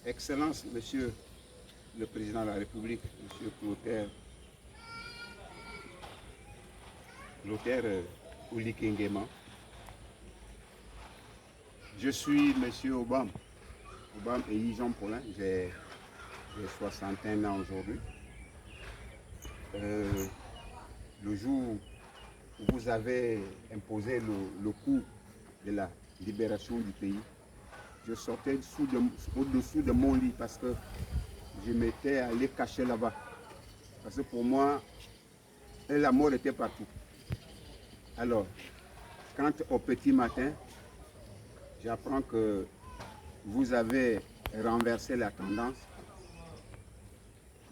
Excellence, Monsieur le Président de la République, Monsieur Clotaire Olyke Nguema. Je suis Monsieur Obam et Jean Paulin, j'ai 61 ans aujourd'hui. Le jour où vous avez imposé le coup de la libération du pays, je sortais au-dessous de mon lit parce que je m'étais allé cacher là-bas. Parce que pour moi, la mort était partout. Alors, quand au petit matin, j'apprends que vous avez renversé la tendance,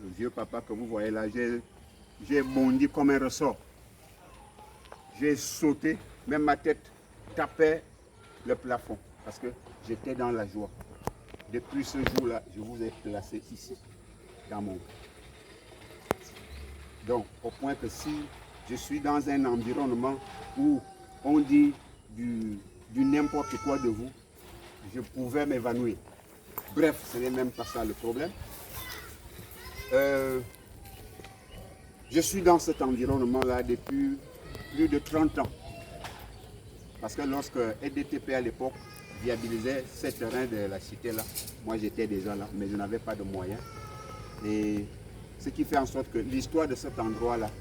le vieux papa que vous voyez là, j'ai bondi comme un ressort. J'ai sauté, même ma tête tapait le plafond parce que j'étais dans la joie. Depuis ce jour-là, je vous ai placé ici, dans mon cœur. Donc, au point que si je suis dans un environnement où on dit du n'importe quoi de vous, je pouvais m'évanouir. Bref, ce n'est même pas ça le problème. Je suis dans cet environnement-là depuis plus de 30 ans. Parce que lorsque EDTP à l'époque viabilisait ces terrains de la cité-là, moi j'étais déjà là, mais je n'avais pas de moyens. Et ce qui fait en sorte que l'histoire de cet endroit-là,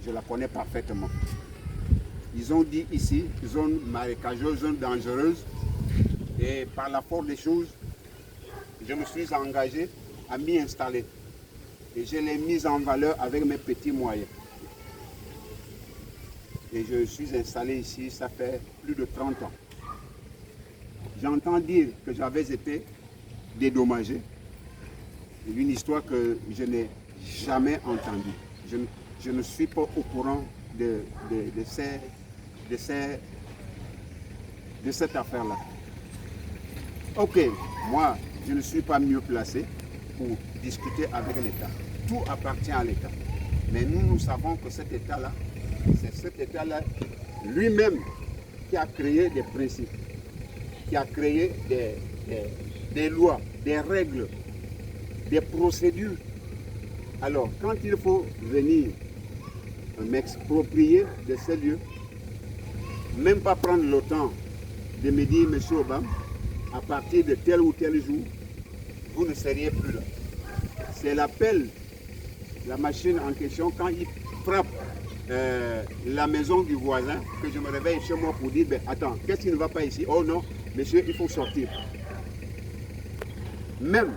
je la connais parfaitement. Ils ont dit ici, zone marécageuse, zone dangereuse, et par la force des choses, je me suis engagé à m'y installer. Et je l'ai mise en valeur avec mes petits moyens. Et je suis installé ici, ça fait plus de 30 ans. J'entends dire que j'avais été dédommagé. C'est une histoire que je n'ai jamais entendue. Je ne suis pas au courant de cette affaire-là. Ok, moi, je ne suis pas mieux placé pour discuter avec l'État. Tout appartient à l'État. Mais nous savons que cet État-là, c'est cet État-là lui-même qui a créé des principes, qui a créé des lois, des règles, des procédures. Alors, quand il faut venir m'exproprier de ces lieux, même pas prendre le temps de me dire, Monsieur Obam, à partir de tel ou tel jour, vous ne seriez plus là. C'est l'appel, la machine en question, quand il frappe la maison du voisin, que je me réveille chez moi pour dire, ben, attends, qu'est-ce qui ne va pas ici? Oh non, monsieur, il faut sortir. Même